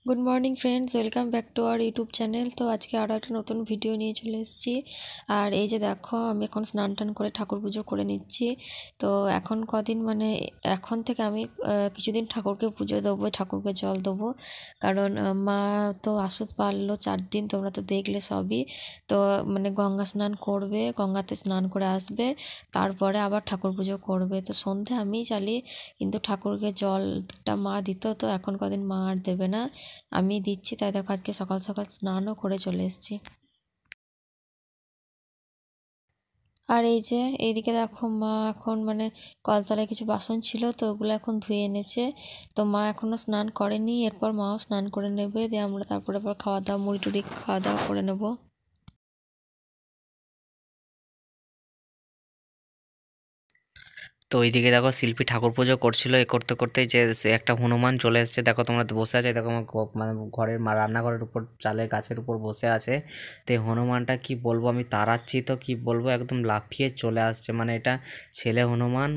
Good morning friends, welcome back to our YouTube channel. তো আজকে আরও একটা নতুন ভিডিও নিয়ে চলে এসেছি। আর এই যে দেখো, আমি এখন স্নান টান করে ঠাকুর পুজো করে নিচ্ছি। তো এখন কদিন এখন থেকে আমি কিছুদিন ঠাকুরকে পুজো দেবো, ঠাকুরকে জল দেবো। কারণ মা তো আসতে পারলো 4 দিন, তোমরা তো দেখলে সবই। তো গঙ্গা স্নান করবে, গঙ্গাতে স্নান করে আসবে, তারপরে আবার ঠাকুর পুজো করবে। তো সন্ধে আমিই চালিয়ে, কিন্তু ঠাকুরকে জলটা মা দিত, তো এখন কদিন মা আর দেবে না, আমি দিচ্ছি। তাই দেখো, আজকে সকাল সকাল স্নানও করে চলে এসেছি। আর এই যে এইদিকে দেখো, মা এখন কলতলায় কিছু বাসন ছিল, তো ওগুলো এখন ধুয়ে এনেছে। তো মা এখনো স্নান করেনি, এরপর মাও স্নান করে নেবে, দিয়ে আমরা তারপরে আবার খাওয়া দাওয়া, মুড়ি টুড়ি খাওয়া দাওয়া করে নেবো। তো ওইদিকে দেখো শিল্পী ঠাকুর পুজো করছিল, এ করতে করতে যে সে একটা হনুমান চলে এসেছে। দেখো তোমরা বসে আছে, দেখো আমার ঘরের রান্নাঘরের উপর চালের গাছের উপর বসে আছে। তো এই হনুমানটা কি বলবো, আমি তাড়াচ্ছি তো কি বলবো, একদম লাফিয়ে চলে আসছে। এটা ছেলে হনুমান,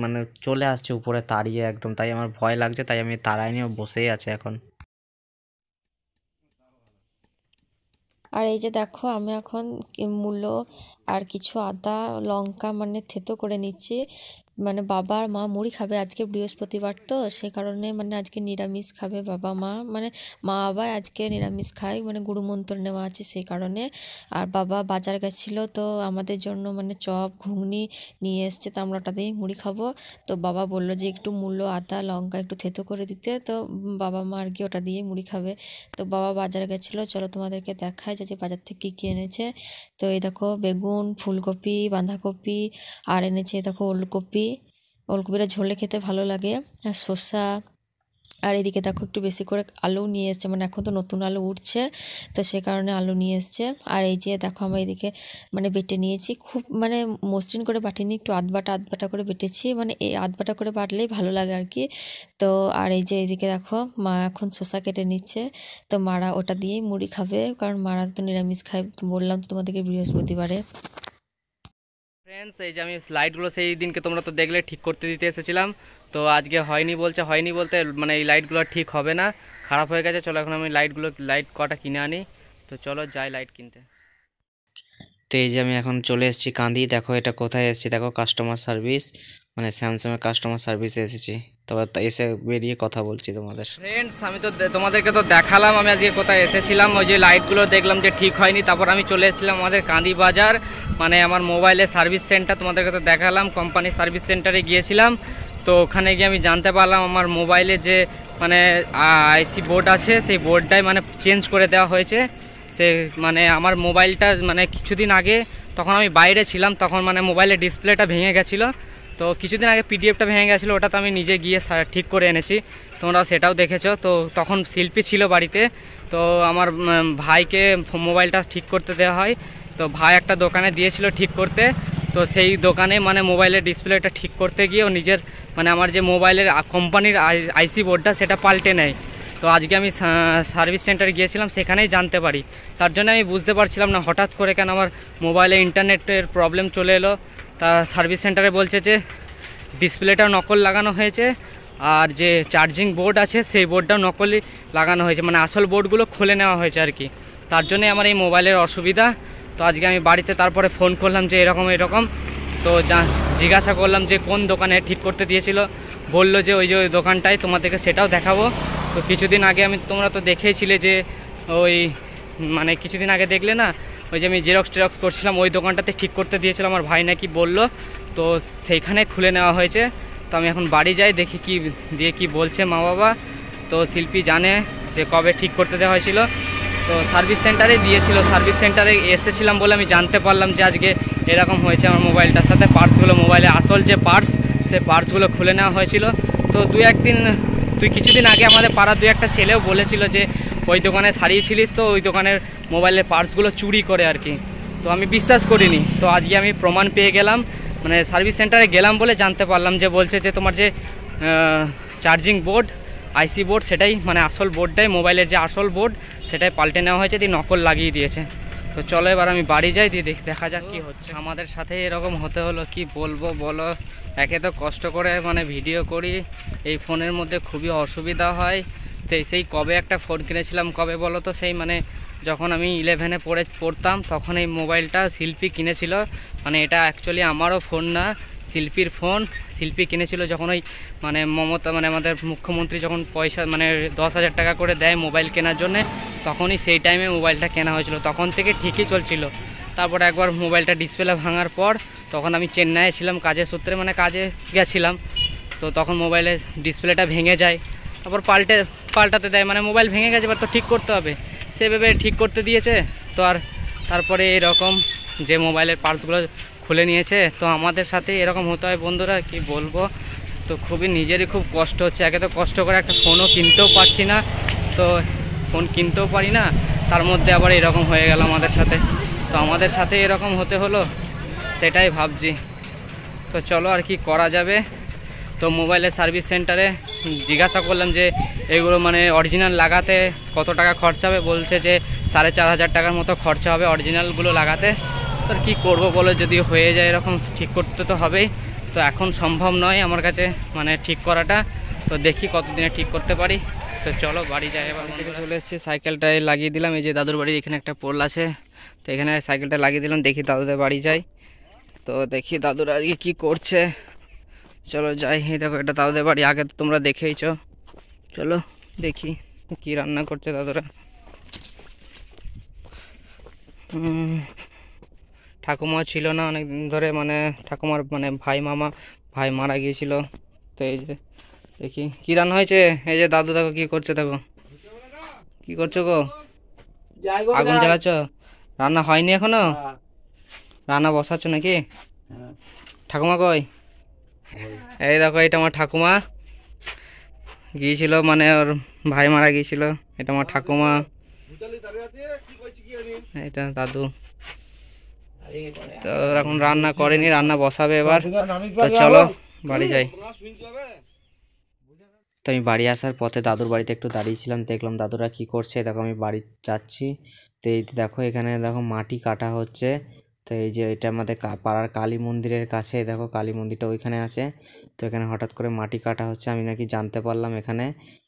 মানে চলে আসছে উপরে তাড়িয়ে একদম। তাই আমার ভয় লাগছে, তাই আমি তাড়াইনি, ও বসেই আছে এখন। আর এই যে দেখো, আমি এখন মূলো আর কিছু আদা লঙ্কা থেতো করে নিচ্ছি। বাবা আর মা মুড়ি খাবে, আজকে বৃহস্পতিবার, তো সে কারণে আজকে নিরামিষ খাবে বাবা মা, মা বাবা আজকে নিরামিষ খায়, গুরুমন্ত্র নেওয়া আছে সেই কারণে। আর বাবা বাজার গেছিলো, তো আমাদের জন্য চপ ঘুগনি নিয়ে এসছে, তো আমরা ওটা দিয়েই মুড়ি খাবো। তো বাবা বললো যে একটু মূলো আদা লঙ্কা একটু থেতো করে দিতে, তো বাবা মা আর কি ওটা দিয়েই মুড়ি খাবে। তো বাবা বাজার গেছিলো, চলো তোমাদেরকে দেখায় যে বাজার থেকে কী কী এনেছে। তো এই দেখো, বেগুন, ফুলকপি, বাঁধাকপি, আর এনেছে দেখো ওলকপি। ওলকপিটা ঝোলে খেতে ভালো লাগে, আর শসা। আর এদিকে দেখো, একটু বেশি করে আলু নিয়ে এসছে, এখন তো নতুন আলু উঠছে, তো সে কারণে আলু নিয়ে এসছে। আর এই যে দেখো, আমরা এদিকে বেটে নিয়েছি, খুব মসৃণ করে বাটিনি, একটু আধবাটা করে বেটেছি, এই আধবাটা করে বাটলেই ভালো লাগে আর কি। তো আর এই যে এদিকে দেখো, মা এখন শসা কেটে নিচ্ছে। তো মারা ওটা দিয়েই মুড়ি খাবে, কারণ মারা তো নিরামিষ খায়, বললাম তো তোমাদেরকে বৃহস্পতিবারে। ফ্রেন্ডস, এই যে আমি লাইটগুলো সেই দিনকে তোমরা তো দেখলে ঠিক করতে দিতে এসেছিলাম, তো আজকে হয়নি বলতে এই লাইটগুলো ঠিক হবে না, খারাপ হয়ে গেছে। চলো এখন আমি লাইট কটা কিনে আনি। তো চলো যাই লাইট কিনতে। তো এই যে আমি এখন চলে এসেছি কান্দি। দেখো এটা কোথায় এসেছি, দেখো কাস্টমার সার্ভিস, স্যামসাংয়ের কাস্টমার সার্ভিসে এসেছি। তবে এসে বেরিয়ে কথা বলছি তোমাদের। ফ্রেন্ডস, আমি তো তোমাদেরকে তো দেখালাম আমি আজকে কোথায় এসেছিলাম, ওই যে লাইটগুলো দেখলাম যে ঠিক হয়নি, তারপর আমি চলে এসেছিলাম আমাদের কান্দি বাজার, আমার মোবাইলের সার্ভিস সেন্টার। তোমাদেরকে তো দেখালাম, কোম্পানির সার্ভিস সেন্টারে গিয়েছিলাম। তো ওখানে গিয়ে আমি জানতে পারলাম আমার মোবাইলে যে আইসি বোর্ড আছে, সেই বোর্ডটাই চেঞ্জ করে দেওয়া হয়েছে। সে আমার মোবাইলটা কিছুদিন আগে, তখন আমি বাইরে ছিলাম, তখন মোবাইলের ডিসপ্লেটা ভেঙে গেছিলো। তো কিছুদিন আগে পিডিএফটা ভেঙে গেছিলো, ওটা তো আমি নিজে গিয়ে ঠিক করে এনেছি, তোমরাও সেটাও দেখেছো। তো তখন শিল্পী ছিল বাড়িতে, তো আমার ভাইকে মোবাইলটা ঠিক করতে দেওয়া হয়। তো ভাই একটা দোকানে দিয়েছিল ঠিক করতে, তো সেই দোকানে মোবাইলের ডিসপ্লেটা ঠিক করতে গিয়ে ও নিজের আমার যে মোবাইলের কোম্পানির আইসি বোর্ডটা সেটা পাল্টে নেয়। তো আজকে আমি সার্ভিস সেন্টারে গিয়েছিলাম, সেখানেই জানতে পারি। তার জন্য আমি বুঝতে পারছিলাম না হঠাৎ করে কেন আমার মোবাইলে ইন্টারনেটের প্রবলেম চলে এলো। তা সার্ভিস সেন্টারে বলছে যে ডিসপ্লেটা নকল লাগানো হয়েছে, আর যে চার্জিং বোর্ড আছে সেই বোর্ডটাও নকলই লাগানো হয়েছে, আসল বোর্ডগুলো খুলে নেওয়া হয়েছে আর কি। তার জন্যই আমার এই মোবাইলের অসুবিধা। তো আজকে আমি বাড়িতে তারপরে ফোন করলাম যে এরকম, তো জিজ্ঞাসা করলাম যে কোন দোকানে ঠিক করতে দিয়েছিল, বললো যে ওই দোকানটাই, তোমাদেরকে সেটাও দেখাবো। তো কিছুদিন আগে তোমরা তো দেখেছিলে যে ওই কিছুদিন আগে দেখলে না, ওই যে আমি জেরক্স করছিলাম, ওই দোকানটাতে ঠিক করতে দিয়েছিল আমার ভাই নাকি বললো। তো সেইখানে খুলে নেওয়া হয়েছে। তো আমি এখন বাড়ি যাই, দেখি কি বলছে মা বাবা। তো শিল্পী জানে যে কবে ঠিক করতে দেওয়া হয়েছিল। তো সার্ভিস সেন্টারে দিয়েছিল, সার্ভিস সেন্টারে এসেছিলাম বলে আমি জানতে পারলাম যে আজকে এরকম হয়েছে। আমার মোবাইলটার সাথে পার্টসগুলো, মোবাইলে আসল যে পার্টস, সেই পার্টসগুলো খুলে নেওয়া হয়েছিল। তো কিছুদিন আগে আমাদের পাড়ার একটা ছেলেও বলেছিল যে ওই দোকানে সারিয়েছিলিস, তো ওই দোকানের মোবাইলের পার্টসগুলো চুরি করে আর কি। তো আমি বিশ্বাস করিনি, তো আজকে আমি প্রমাণ পেয়ে গেলাম, সার্ভিস সেন্টারে গেলাম বলে জানতে পারলাম যে বলছে যে তোমার যে চার্জিং বোর্ড আইসি বোর্ড সেটাই আসল বোর্ডটাই, মোবাইলের যে আসল বোর্ড সেটাই পাল্টে নেওয়া হয়েছে, দিয়ে নকল লাগিয়ে দিয়েছে। তো চলো এবার আমি বাড়ি যাই, দিয়ে দেখা যাক কি হচ্ছে। আমাদের সাথে এরকম হতে হলো, কি বলবো বলো। একে তো কষ্ট করে ভিডিও করি, এই ফোনের মধ্যে খুবই অসুবিধা হয়, সেই কবে একটা ফোন কিনেছিলাম, কবে বলো তো, সেই মানে যখন আমি 11-এ পড়তাম তখন এই মোবাইলটা শিল্পী কিনেছিল। মানে এটা অ্যাকচুয়ালি আমারও ফোন না, শিল্পীর ফোন। শিল্পী কিনেছিল যখন ওই মানে মমতা মানে আমাদের মুখ্যমন্ত্রী যখন পয়সা মানে 10,000 টাকা করে দেয় মোবাইল কেনার জন্যে, তখনই সেই টাইমে মোবাইলটা কেনা হয়েছিল। তখন থেকে ঠিকই চলছিল। তারপর একবার মোবাইলটা ডিসপ্লে ভাঙার পর তখন আমি চেন্নাইয়ে ছিলাম কাজের সূত্রে, মানে কাজে গেছিলাম, তো তখন মোবাইলের ডিসপ্লেটা ভেঙে যায়। তারপর পাল্টাতে দেয়, মানে মোবাইল ভেঙে গেছে এবার তো ঠিক করতে হবে, সেভাবে ঠিক করতে দিয়েছে। তো আর তারপরে এরকম যে মোবাইলের পার্টসগুলো খুলে নিয়েছে। তো আমাদের সাথে এরকম হতে হয় বন্ধুরা, কি বলবো। তো খুবই নিজেরই খুব কষ্ট হচ্ছে। একে তো কষ্ট করে একটা ফোনও কিনতেও পারছি না, তো ফোন কিনতেও পারি না, তার মধ্যে আবার এরকম হয়ে গেল আমাদের সাথে। তো আমাদের সাথে এরকম হতে হলো, সেটাই ভাবছি। তো চলো আর কি করা যাবে। তো মোবাইলের সার্ভিস সেন্টারে জিজ্ঞাসা করলাম যে এগুলো মানে অরিজিনাল লাগাতে কত টাকা খরচা হবে। বলছে যে 4,500 টাকার মতো খরচা হবে অরিজিনালগুলো লাগাতে। তো কী করবো বলো, যদি হয়ে যায় এরকম ঠিক করতে তো হবেই। তো এখন সম্ভব নয় আমার কাছে মানে ঠিক করাটা। তো দেখি কতদিনে ঠিক করতে পারি। তো চলো বাড়ি যাই। এবার চলে এসেছি, সাইকেলটায় লাগিয়ে দিলাম। এই যে দাদুর বাড়ির এখানে একটা পোল আছে, তো এখানে সাইকেলটা লাগিয়ে দিলাম। দেখি দাদুদের বাড়ি যাই, তো দেখি দাদুরা আজকে কী করছে। চলো যাই। এই দেখো এটা দাদুদের বাড়ি, আগে তো তোমরা দেখেইছো। চলো দেখি কি রান্না করছে দাদুরা। ঠাকুমা ছিল না অনেক দিন ধরে, মানে ঠাকুমার মানে ভাই মারা গিয়েছিল। তো এই যে দেখি কি রান্না হয়েছে। এই যে দাদু দেখো কি করছে, দেখো কি করছো গো, আগুন জ্বালাচ্ছ। রান্না হয়নি এখনো, রান্না বসাচ্ছ নাকি? ঠাকুমা কই? এই দেখো এটা আমার ঠাকুমা গিয়েছিল, মানে ওর ভাই মারা গিয়েছিল। এটা আমার ঠাকুমা, এটা দাদু। তো এখন রান্না করেনি, রান্না বসাবে এবার। তো চলো বাড়ি যাই। তো আমি বাড়ি আসার পথে দাদুর বাড়িতে একটু দাঁড়িয়েছিলাম, দেখলাম দাদুরা কি করছে। দেখো আমি বাড়ি যাচ্ছি, তো এই দেখো এখানে দেখো মাটি কাটা হচ্ছে। তো এই যে এটা আমাদের পাড়ার কালী মন্দিরের কাছে, দেখো কালী মন্দিরটা ওইখানে আছে। তো এখানে হঠাৎ করে মাটি কাটা হচ্ছে। আমি নাকি জানতে পারলাম এখানে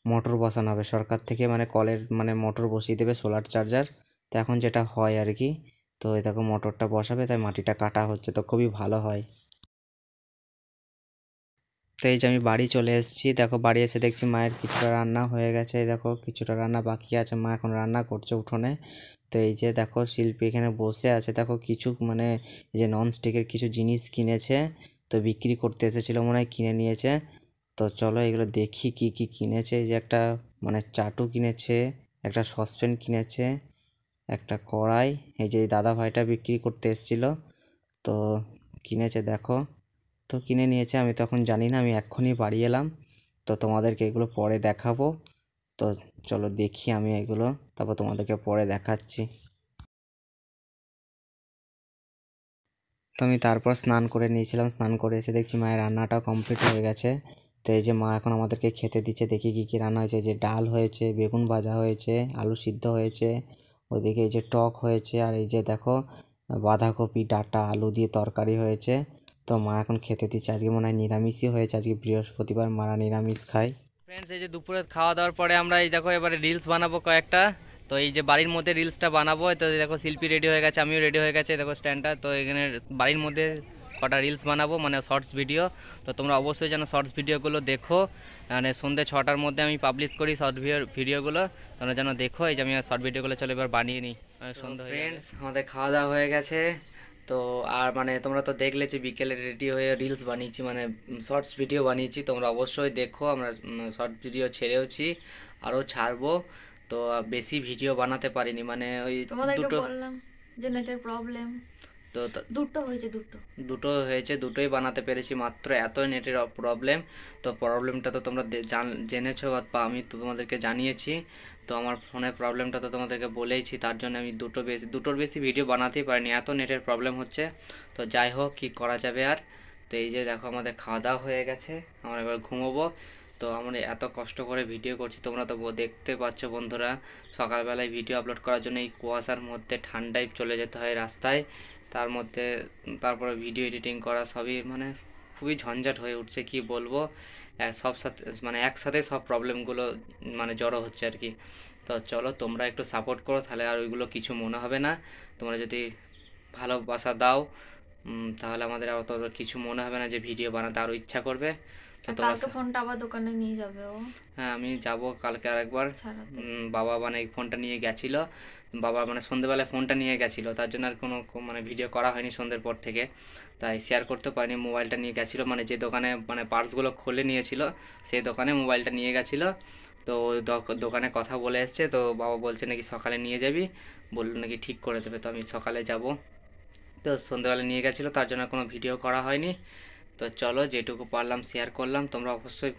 মোটর বসানো হবে সরকার থেকে, মানে কলের মানে মোটর বসিয়ে দেবে, সোলার চার্জার। তো এখন যেটা হয় আর কি, তো এই দেখো মোটরটা বসাবে, তাই মাটিটা কাটা হচ্ছে, তো খুবই ভালো হয়। তো এই যে আমি বাড়ি চলে এসেছি, দেখো বাড়ি এসে দেখছি মায়ের কিছুটা রান্না হয়ে গেছে। এই দেখো কিছুটা রান্না বাকি আছে, মা এখন রান্না করছে উঠোনে। তো এই যে দেখো শিল্পী এখানে বসে আছে। দেখো কিছু মানে এই যে ননস্টিকের কিছু জিনিস কিনেছে, তো বিক্রি করতে এসেছিলো মনে হয়, কিনে নিয়েছে। তো চলো এগুলো দেখি কি কি কিনেছে। এই যে একটা মানে চাটু কিনেছে, একটা সসপ্যান কিনেছে, একটা কড়াই। এই যে দাদা ভাইটা বিক্রি করতে এসেছিলো, তো কিনেছে দেখো। তো কিনে নিয়েছে, আমি তখন জানি না, আমি এক্ষুনি বাড়ি এলাম। তো তোমাদেরকে এগুলো পরে দেখাবো। তো চলো দেখি আমি এগুলো, তারপর তোমাদেরকে পরে দেখাচ্ছি। তো আমি তারপর স্নান করে নিয়েছিলাম, স্নান করে এসে দেখছি মায়ের রান্নাটা কমপ্লিট হয়ে গেছে। তো এই যে মা এখন আমাদেরকে খেতে দিচ্ছে। দেখি কী কী রান্না হয়েছে। যে ডাল হয়েছে, বেগুন ভাজা হয়েছে, আলু সিদ্ধ হয়েছে, ওইদিকে এই যে টক হয়েছে, আর এই যে দেখো বাঁধাকপি ডাঁটা আলু দিয়ে তরকারি হয়েছে। তো মা এখন খেতে দিচ্ছে। আজকে মনে হয় নিরামিষই হয়েছে, আজকে বৃহস্পতিবার, মারা নিরামিষ খায়। ফ্রেন্ডস, এই যে দুপুরে খাওয়া দাওয়ার পরে আমরা এই দেখো এবারে রিলস বানাবো কয়েকটা। তো এই যে বাড়ির মধ্যে রিলসটা বানাবো। তো দেখো শিল্পী রেডি হয়ে গেছে, আমিও রেডি হয়ে গেছে, দেখো স্ট্যান্ডটা। তো এখানে বাড়ির মধ্যে কটা রিলস বানাবো, মানে শর্টস ভিডিও। তো তোমরা অবশ্যই যেন শর্টস ভিডিওগুলো দেখো, মানে সন্ধ্যে 6টার মধ্যে আমি পাবলিশ করি শর্ট ভিডিওগুলো, তোমরা যেন দেখো। এই যে আমি শর্ট ভিডিওগুলো চলো এবার বানিয়ে নিই। সন্ধ্যা ফ্রেন্ডস, আমাদের খাওয়া দাওয়া হয়ে গেছে। তো আর মানে তোমরা তো দেখলে যে বিকেলে রেডি হয়ে রিলস বানিয়েছি, মানে শর্টস ভিডিও বানিয়েছি। তোমরা অবশ্যই দেখো, আমরা শর্ট ভিডিও ছেড়েওছি, আরও ছাড়বো। তো বেশি ভিডিও বানাতে পারিনি, মানে ওই তোমাদেরকে দুটো বললাম যে নেটের প্রবলেম, তো দুটো হয়েছে, দুটো হয়েছে, দুটোই বানাতে পেরেছি মাত্র, এতই নেটের প্রবলেম। তো প্রবলেমটা তো তোমরা জেনেছো বা আমি তোমাদেরকে জানিয়েছি। তো আমার ফোনের প্রবলেমটা তো তোমাদেরকে বলেইছি, তার জন্য আমি দুটোর বেশি ভিডিও বানাতেই পারিনি, এত নেটের প্রবলেম হচ্ছে। তো যাই হোক, কী করা যাবে আর। তো এই যে দেখো আমাদের খাওয়া দাওয়া হয়ে গেছে, আমরা এবার ঘুমোবো। তো আমরা এত কষ্ট করে ভিডিও করছি, তোমরা তো দেখতে পাচ্ছ বন্ধুরা। সকালবেলায় ভিডিও আপলোড করার জন্য এই কুয়াশার মধ্যে ঠান্ডায় চলে যেতে হয় রাস্তায়, তার মধ্যে তারপরে ভিডিও এডিটিং করা, সবই মানে খুবই ঝঞ্ঝাট হয়ে উঠছে, কি বলবো। সব সাথে মানে একসাথে সব প্রবলেমগুলো মানে জড়ো হচ্ছে আর কি। তো চলো তোমরা একটু সাপোর্ট করো, তাহলে আর ওইগুলো কিছু মনে হবে না। তোমরা যদি ভালোবাসা দাও তাহলে আমাদের আর অত কিছু মনে হবে না, যে ভিডিও বানাতে আরও ইচ্ছা করবে। তো আর তোমরা কালকে ফোনটা আবার দোকানে নিয়ে যাবে ও হ্যাঁ, আমি যাব কালকে আরেকবার। সারাতে। বাবা মানে এই ফোনটা নিয়ে গেছিল, বাবা মানে সন্ধেবেলায় ফোনটা নিয়ে গেছিল, তার জন্য আর মানে ভিডিও করা হয়নি সন্ধ্যের পর থেকে, তাই শেয়ার করতে পারিনি। মোবাইলটা নিয়ে গেছিলো, মানে যে দোকানে মানে পার্টসগুলো খুলে নিয়েছিল সেই দোকানে মোবাইলটা নিয়ে গেছিলো। তো ওই দোকানে কথা বলে এসছে, তো বাবা বলছে নাকি সকালে নিয়ে যাবি, বললো নাকি ঠিক করে দেবে। তো আমি সকালে যাব। তো সন্ধ্যেবেলা নিয়ে গেছিলো, তার জন্য কোনো ভিডিও করা হয়নি। তো চলো যেটুকু পারলাম শেয়ার করলাম। তোমরা অবশ্যই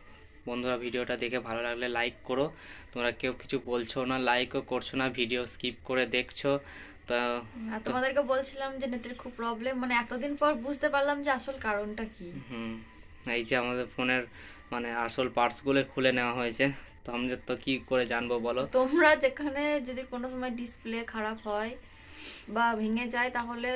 বন্ধুরা ভিডিওটা দেখে ভালো লাগলে লাইক করো। তোমরা কেউ কিছু বলছো না, লাইকও করছো না, ভিডিও স্কিপ করে দেখছো। তো আর তোমাদেরকে বলছিলাম যে নেটের খুব প্রবলেম, মানে এতদিন পর বুঝতে পারলাম যে আসল কারণটা কি। এই যে আমাদের ফোনের মানে আসল পার্টসগুলো খুলে নেওয়া হয়েছে, তো আমরা তো কি করে জানবো বলো। তোমরা যেখানে যদি কোনো সময় ডিসপ্লে খারাপ হয় বা ভেঙে যায় তাহলে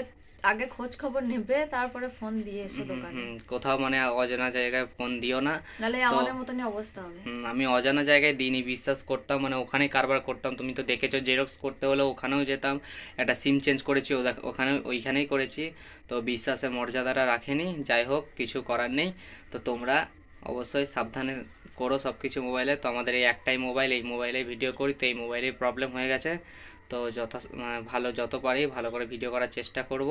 আগে খোঁজ খবর নেবে, তারপরে ফোন দিয়ে এসো দোকানে, কোথাও মানে অজানা জায়গায় ফোন দিও না, নাহলে আমাদের মতনই অবস্থা হবে। আমি অজানা জায়গায় দিইনি, বিশ্বাস করতাম, মানে ওখানেই কারবার করতাম। তুমি তো দেখেছো, জেরক্স করতে হলে ওখানেও যেতাম, একটা সিম চেঞ্জ করেছি ওইখানেই করেছি। তো বিশ্বাসের মর্যাদাটা রাখেনি, যাই হোক কিছু করার নেই। তো তোমরা অবশ্যই সাবধানে করো সব কিছু মোবাইলে। তো আমাদের এই একটাই মোবাইল, এই মোবাইলে ভিডিও করি, তো এই মোবাইলেই প্রবলেম হয়ে গেছে। তো ভালো যত পারি ভালো করে ভিডিও করার চেষ্টা করব।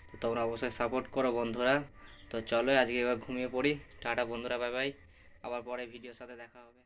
তো তোমরা অবশ্যই সাপোর্ট করো বন্ধুরা। তো চলো আজকে এবার ঘুমিয়ে পড়ি। টাটা বন্ধুরা, বাই বাই, আবার পরে ভিডিওর সাথে দেখা হবে।